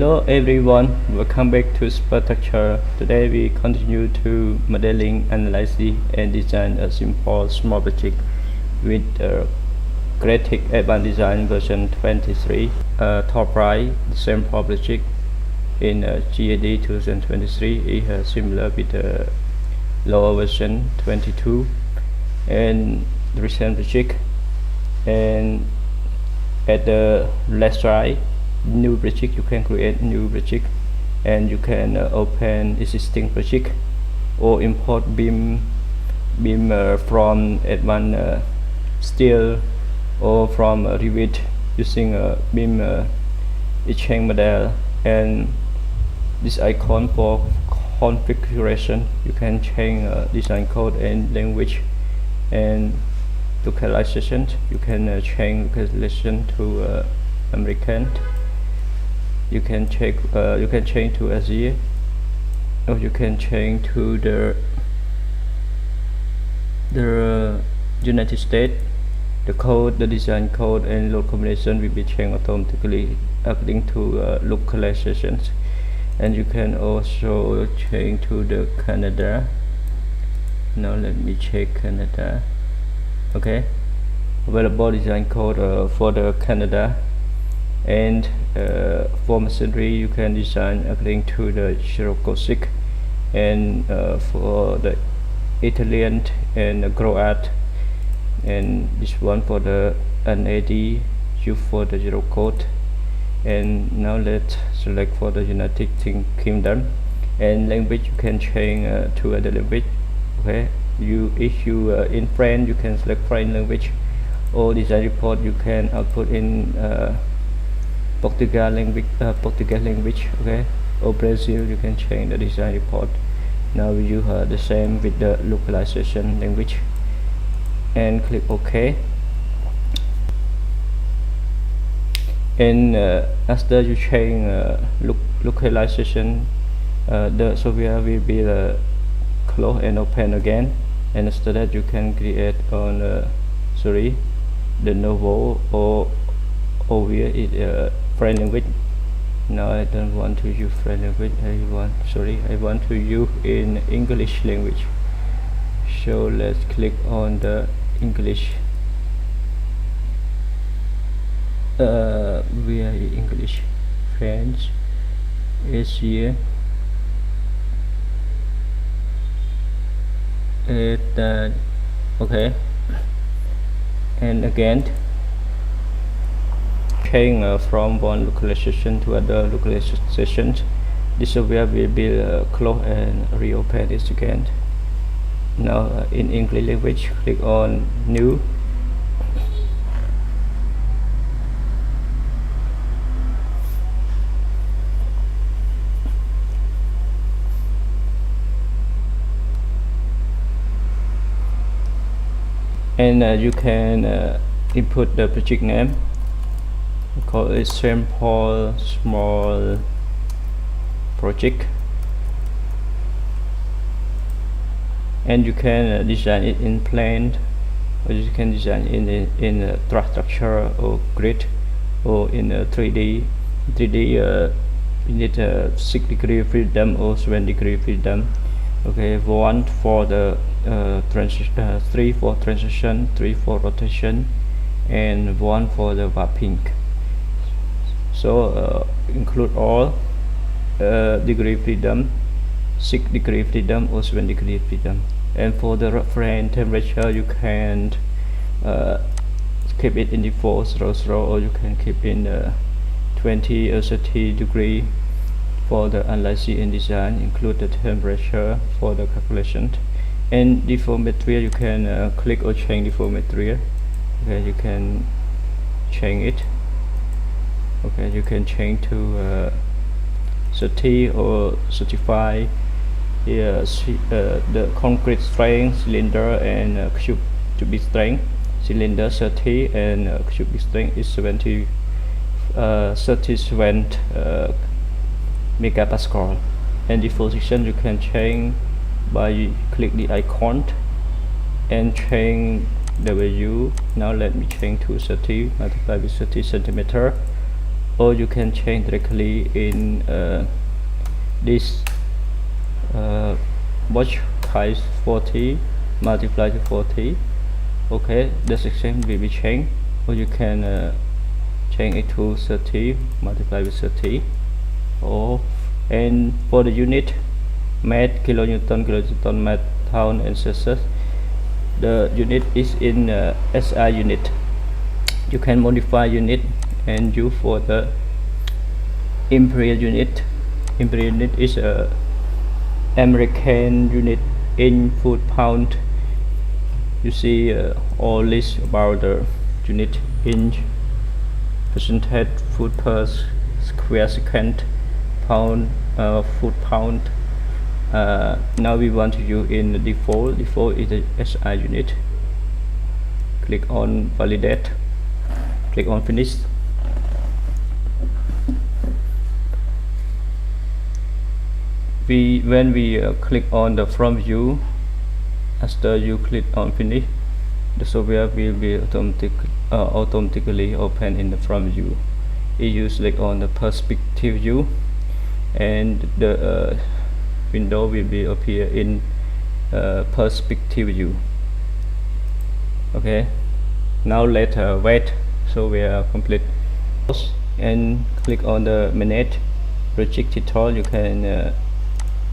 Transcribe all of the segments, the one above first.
Hello everyone, welcome back to Structure. Today we continue to modeling, analysis and design a simple small project with GAD2023 design version 23. Top right, the sample project in GAD2023 is similar with the lower version 22 and the recent project. And at the left side, new project, you can create new project and you can open existing project or import BIM from advanced steel or from Revit using a BIM exchange model. And this icon for configuration, you can change design code and language. And localization, you can change localization to American. You can change to Asia, or you can change to the United States. The code, the design code and load combination will be changed automatically according to localizations. And you can also change to the Canada. Now let me check Canada. Okay, available design code for the Canada. And for masonry, you can design according to the 0.6, and for the Italian and grow art, and this one for the NAD, you for the 0 code. And now let's select for the United Kingdom. And language, you can change to other language. Okay, if you in French, you can select French language, or design report you can output in Portuguese language, okay, or Brazil, you can change the design report. Now we use the same with the localization language, and click OK. And after you change localization, the software will be close and open again. And after that, you can create on the novel or over it French language. Now I don't want to use French language. I want to use in English language. So let's click on the English. Where is English? French is here. Okay. And again, change from one localization to other localizations. This software will be close and reopen it again. Now in English language, click on new. And you can input the project name. Call it sample small project, and you can design it in plane, or you can design in a structure or grid, or in a 3D. You need a 6-degree freedom or 7-degree freedom. Okay, 1 for the 3 for transition, 3 for rotation, and 1 for the warping. So include all degree freedom, 6-degree freedom or 7-degree freedom. And for the reference temperature, you can keep it in default 0, or you can keep in 20 or 30 degree. For the analysis and design, include the temperature for the calculation. And deformity, you can click or change deformity. Okay, you can change it. Okay, you can change to 30 or 35. Here, the concrete strength, cylinder, and cubic strength. Cylinder 30 and cubic strength is 37 megapascal. And the position you can change by click the icon and change the value. Now let me change to 30 multiplied with 30 centimeter. or you can change directly in this watch size 40 multiply to 40. Okay, the section will be changed, or you can change it to 30 multiply with 30. And for the unit met, kilonewton, met, pound and Celsius, the unit is in SI unit. You can modify unit and use for the imperial unit. Imperial unit is a American unit in foot pound. You see all list about the unit in percentage, foot per square second, pound, foot pound. Now we want to use in the default is the SI unit. Click on validate, click on finish. When we click on the from view, after you click on finish, the software will be automatically open in the from view. If you click on the perspective view, and the window will be appear in perspective view. Okay, now let's wait so we are complete, and click on the manage project tutorial. You can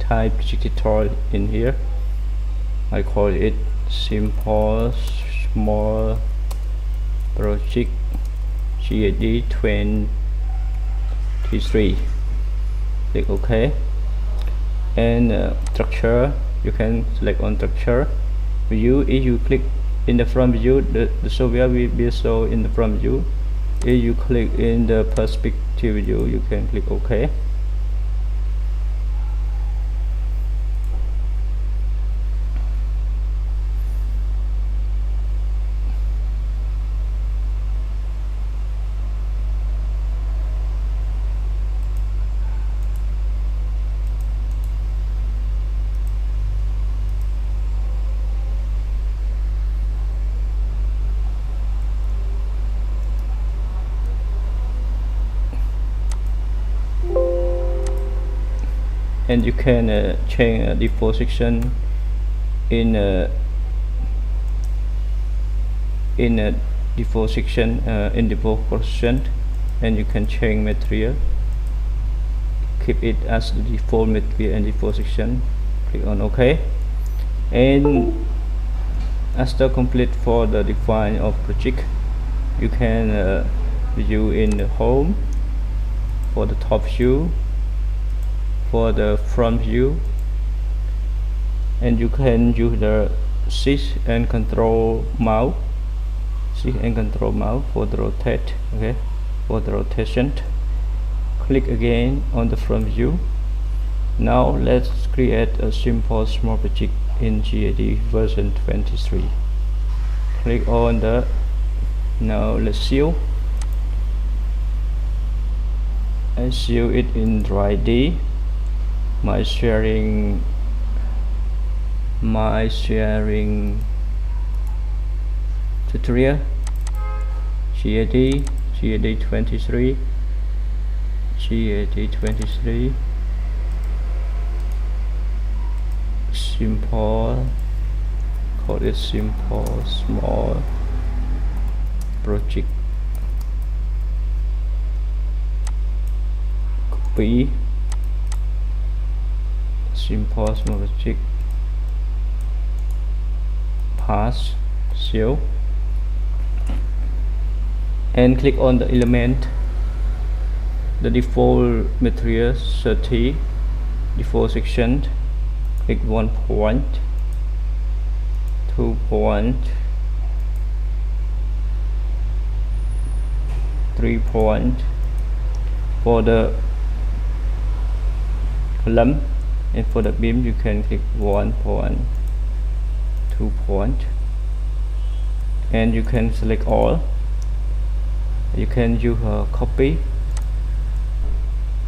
type project tutorial in here. I call it simple small project GAD2023. Click OK, and structure, you can select on structure view. If you click in the front view, the software will be shown in the front view. If you click in the perspective view, you can click OK. And you can change default section in a default section in default position, and you can change material, keep it as the default material and default section. Click on OK, and after complete for the define of project, you can view in the home for the top view, for the front view, and you can use the shift and control mouse for the rotate. Okay, for the rotation, click again on the front view. Now let's create a simple small project in GAD version 23. Click on the, now let's seal. I seal it in 3D. My sharing tutorial GAD23 simple, call it simple small project. Copy simple small project, pass, save, and click on the element, the default material 30, default section. Click 1 point, 2 point, 3 point. For the column and for the beam, you can click 1 point, 2 point, and you can select all. You can use a copy,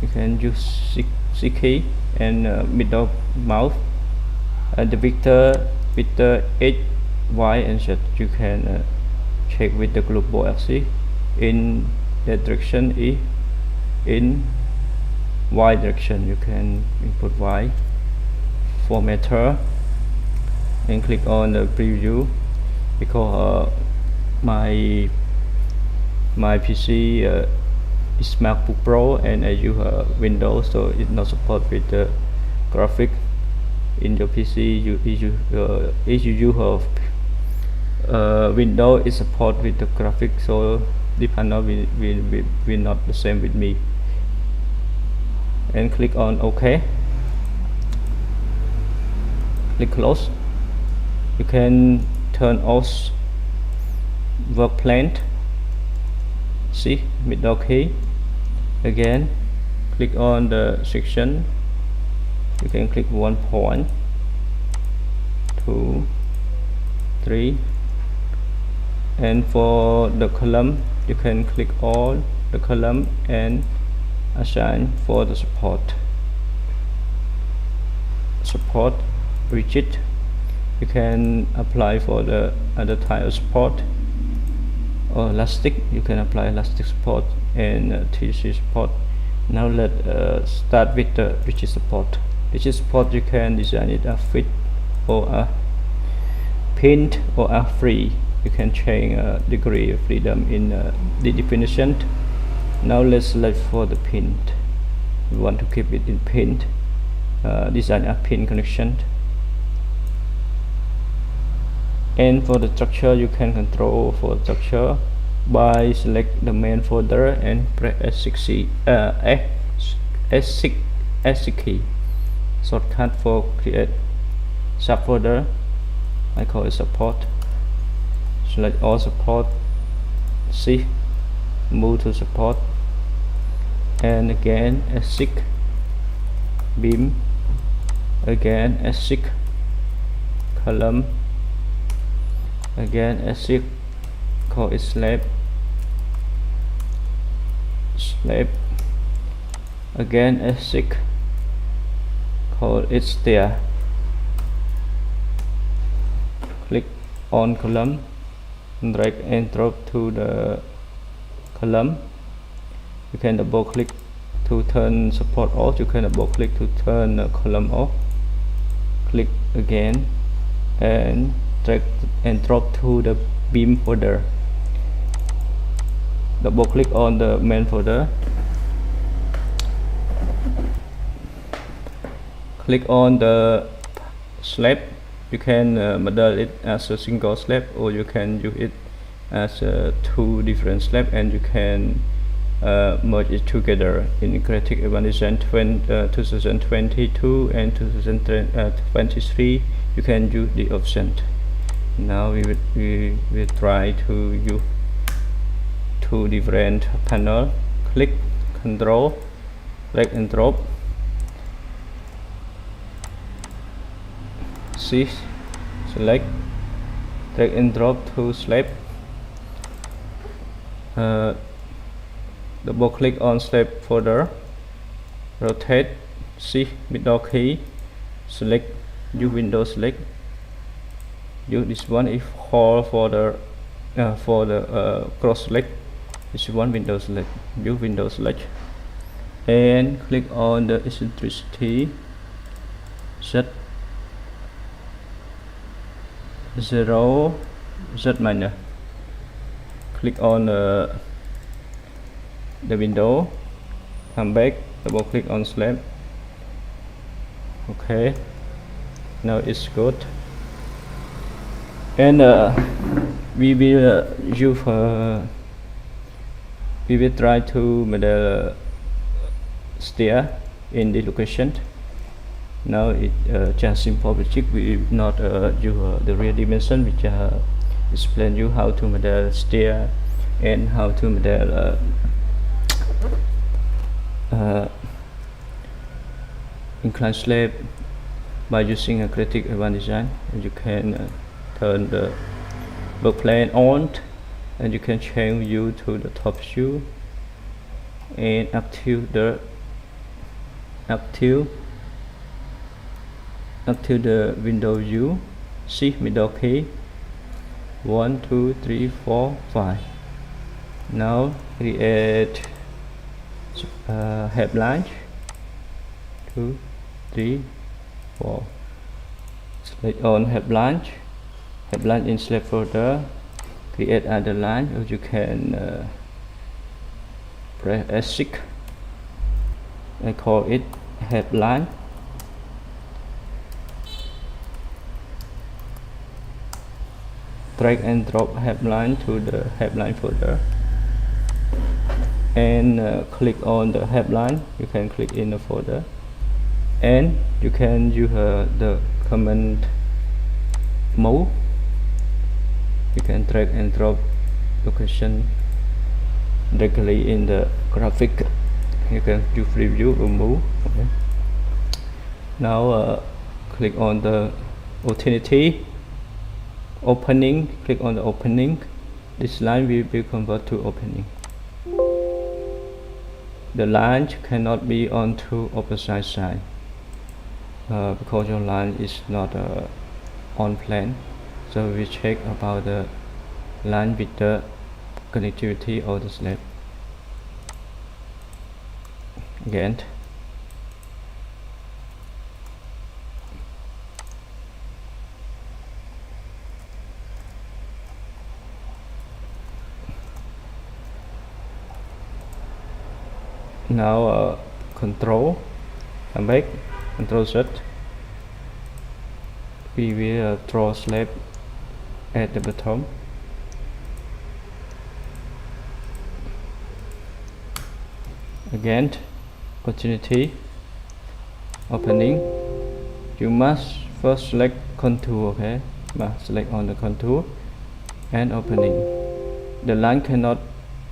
you can use C key and middle mouse, and the vector X, Y and Z. You can check with the global axis in that direction E, in Y direction. You can input Y formatter and click on the preview, because my PC is MacBook Pro and I use Windows, so it not support with the graphic. In your PC, if you use Windows, it support with the graphic, so the panel will not the same with me. And click on OK. Click close. You can turn off work plane. See, middle key. Again, click on the section. You can click 1 point, 2, 3, and for the column, you can click all the column and assign for the support rigid. You can apply for the other type of support, or elastic. You can apply elastic support and TC support. Now let's start with the rigid support. Rigid support, you can design it a fit or a pinned or a free. You can change degree of freedom in the definition. Now let's select for the pinned. We want to keep it in pinned. Design a pin connection. And for the structure, you can control for structure by select the main folder and press S6 key. Shortcut for create subfolder, I call it support. Select all support, C, move to support, and again S6 BIM, again S6 column, again S6 call it slab, again S6 call it stair. Click on column, drag and drop to the column. You can double click to turn support off. You can double click to turn the column off. Click again and drag and drop to the BIM folder. Double click on the main folder. Click on the slab. You can model it as a single slab, or you can use it as two different slabs, and you can merge it together. In Creative Design 2022 and 2023, you can use the option. Now we will try to use two different panel. Click Control, drag and drop. See, select, drag and drop to slab. Double click on slab folder, rotate, see, middle key, select, use Windows select. Use this one if hold for the cross select. This one Windows select. Use Windows select, and click on the eccentricity, set 0, Z minus. Click on the window, come back, double click on slab. Okay, now it's good. And we will try to model stair in the location. Now it just simple project. We will not use the real dimension, which explain you how to model stair and how to model inclined slab by using a Creative Design. And you can turn the work plane on, and you can change view to the top view and up to the window view. See, middle key, 1, 2, 3, 4, 5. Now create have line 2 3 4. Select on have line in slab folder, create other line, or you can press F6. I call it have line. Drag and drop have line to the have line folder, and click on the have line. You can click in the folder, and you can use the command move. You can drag and drop location directly in the graphic. You can do preview or move. Okay. Now click on the opportunity opening. Click on the opening. This line will be converted to opening. The line cannot be on to opposite side because your line is not on plan. So we check about the line with the connectivity of the slab. Again, now control and back, control Z. We will draw slab at the bottom. Again, opportunity opening. You must first select contour. Okay, must select on the contour and opening. The line cannot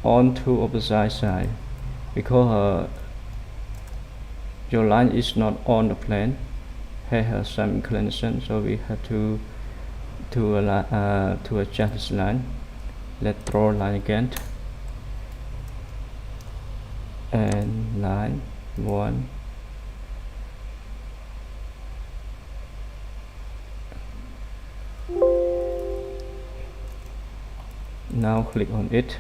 on to opposite side because your line is not on the plane. Has some inclination, so we have to adjust this line. Let's draw line again, and line 1. Now click on it,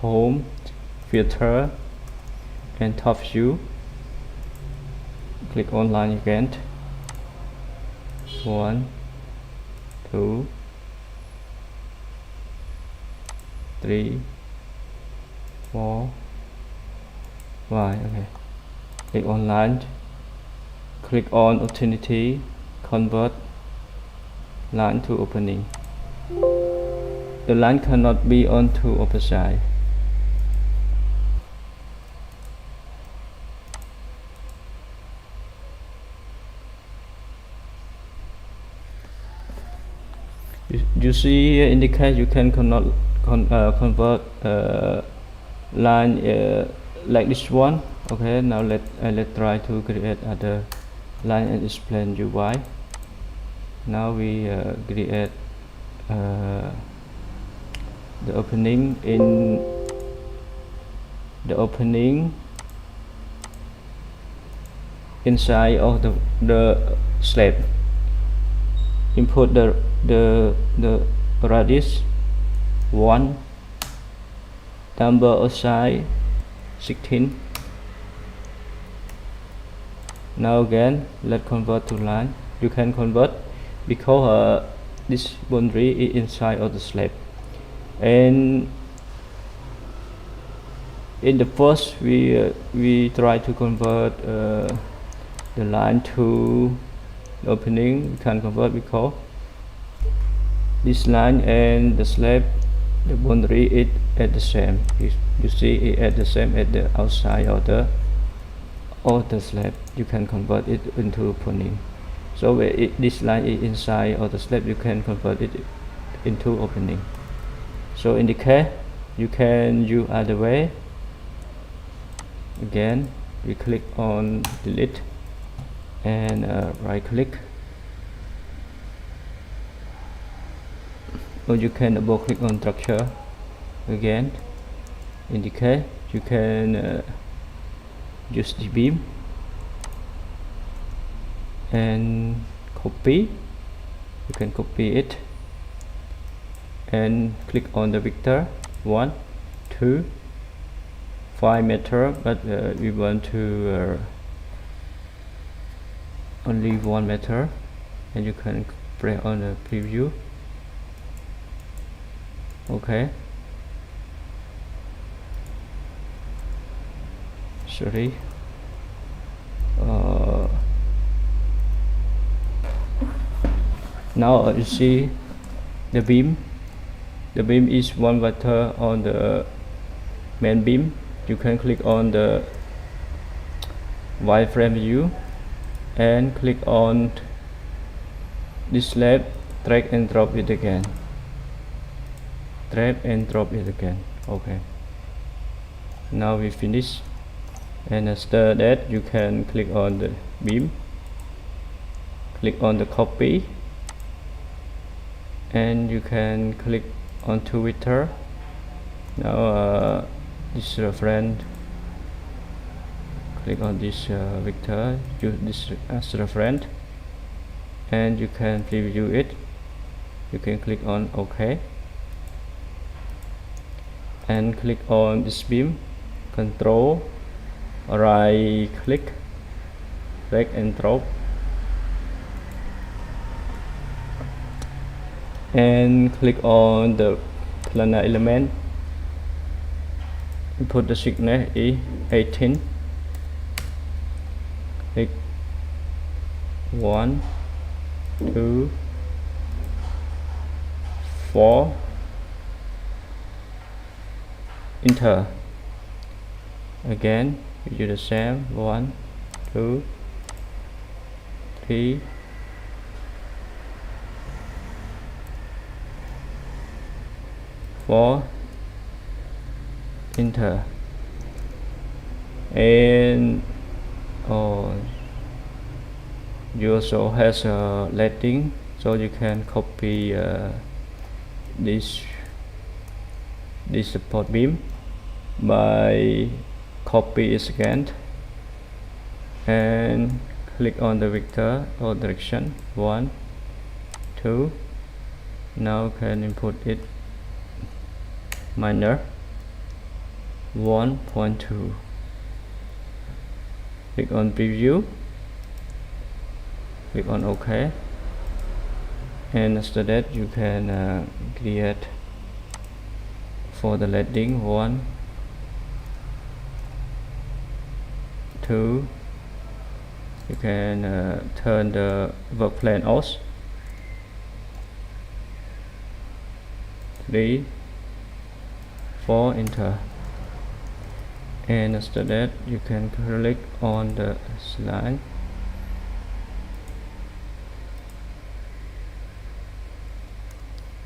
home, filter, and top view. Click on line again, 1 2 3 4 5. Okay, click on line, click on opportunity, convert line to opening. The line cannot be on to opposite. You see indicate you can convert line like this one. Okay, now let's try to create other line and explain you why. Now we create the opening in the opening inside of the slab. Input the radius 1, number of side 16. Now again, let's convert to line. You can convert because this boundary is inside of the slab. And in the first, we try to convert the line to the opening. We can convert because this line and the slab, the boundary is at the same. You see it at the same at the outside of the slab. You can convert it into opening. So this line is inside of the slab, you can convert it into opening. So in the case, you can use other way. Again, we click on delete and right click, or you can double click on structure. Again, indicate you can use the BIM and copy. You can copy it and click on the vector 1 2 5 meter, but we want to only 1 meter, and you can press on the preview. Okay, sorry. Now you see the beam. The beam is 1 meter on the main beam. You can click on the wireframe view and click on this slab, drag and drop it again. Drag and drop it again. Okay. Now we finish. And after that, you can click on the beam, click on the copy, and you can click on Twitter. Now this reference, click on this vector, use this as reference, and you can preview it. You can click on OK and click on this beam, control right click, drag and drop, and click on the planar element. Put the thickness is 18. Click 1, 2, 4. Enter. Again, we do the same. 1, 2, 3, 4. Enter. And you also has a lighting, so you can copy this support beam by copy is scanned and click on the vector or direction 1, 2. Now can input it minor 1.2. Click on preview, click on OK, and after that you can create for the lighting 1, 2. You can turn the work plane off. 3, 4. Enter. And after that you can click on the slide.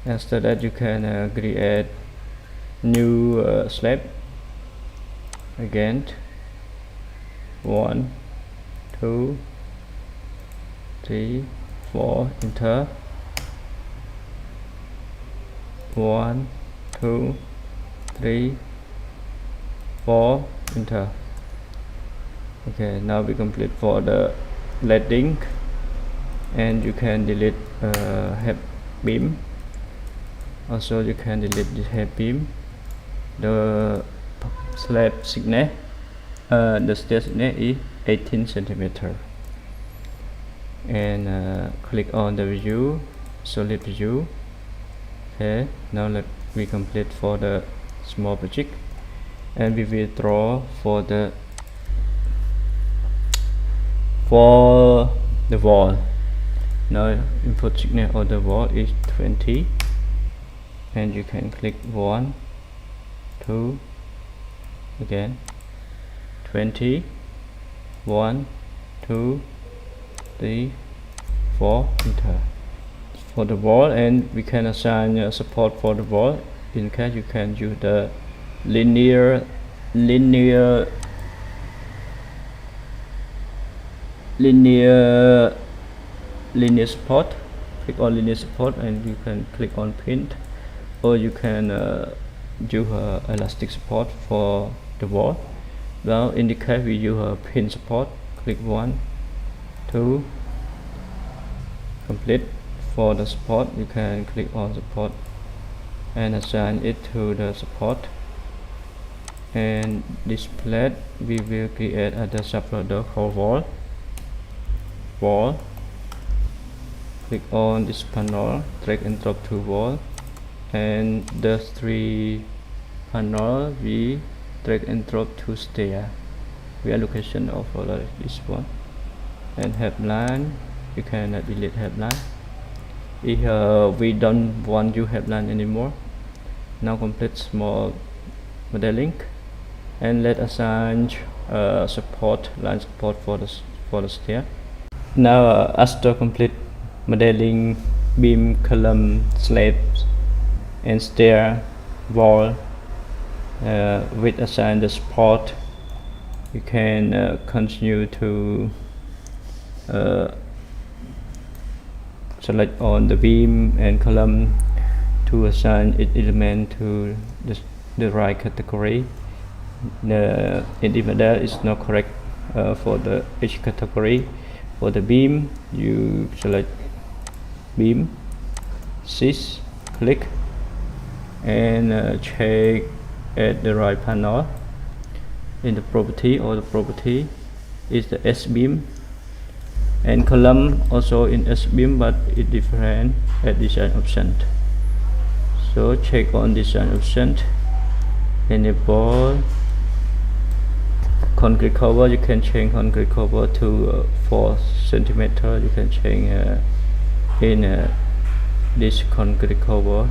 After that you can create new slab. Again 1, 2, 3, 4. Enter. 1, 2, 3, 4. Enter. Okay, now we complete for the lighting, and you can delete head beam. Also you can delete the head beam, the slab thickness, the stair thickness is 18 centimeter. And click on the view, solid view. Okay, now let me complete for the small project, and we will draw for the wall. Now input thickness of the wall is 20, and you can click 1, 2, again 20, 1, 2, 3, 4. Enter. For the wall, and we can assign support for the wall. In case you can use the linear support. Click on linear support, and you can click on pin, or you can use elastic support for the wall. Well, in the case we use a pin support, click 1, 2. Complete. For the support, you can click on support and assign it to the support. and this plate we will create other subfolder called wall. Click on this panel, drag and drop to wall, and the 3 panel we drag and drop to stair. Reallocation of this one, and headline you can delete headline if we don't want you headline anymore. Now complete small modeling, and let assign support line support for the stair. Now after complete modeling beam, column, slabs, and stair, wall with assign the support, you can continue to select on the beam and column to assign its element to the right category. The indicator is not correct for each category. For the beam, you select beam, 6, click, and check at the right panel. In the property, or the property is the S beam, and column also in S beam, but it different at design option. So check on design option, enable concrete cover. You can change concrete cover to 4 centimeter. You can change in this concrete cover.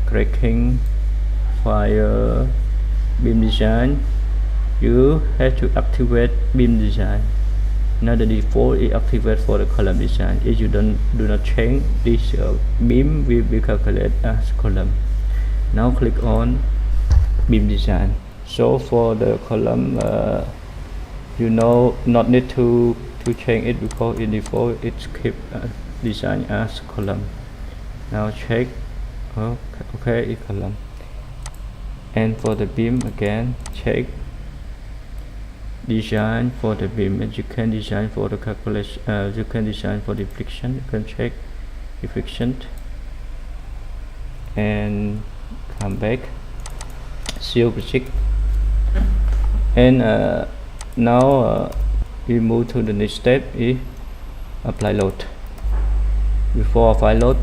Cracking, fire, beam design. You have to activate beam design. Now the default is activate for the column design. If you do not change, this beam will be calculated as column. Now click on beam design. So for the column, you know not need to change it, because in default it's keep design as column. Now check, okay, it's column. And for the beam again, check design for the beam, and you can design for the calculation, you can design for deflection. You can check deflection and come back, seal project, and now we move to the next step is apply load. Before apply load,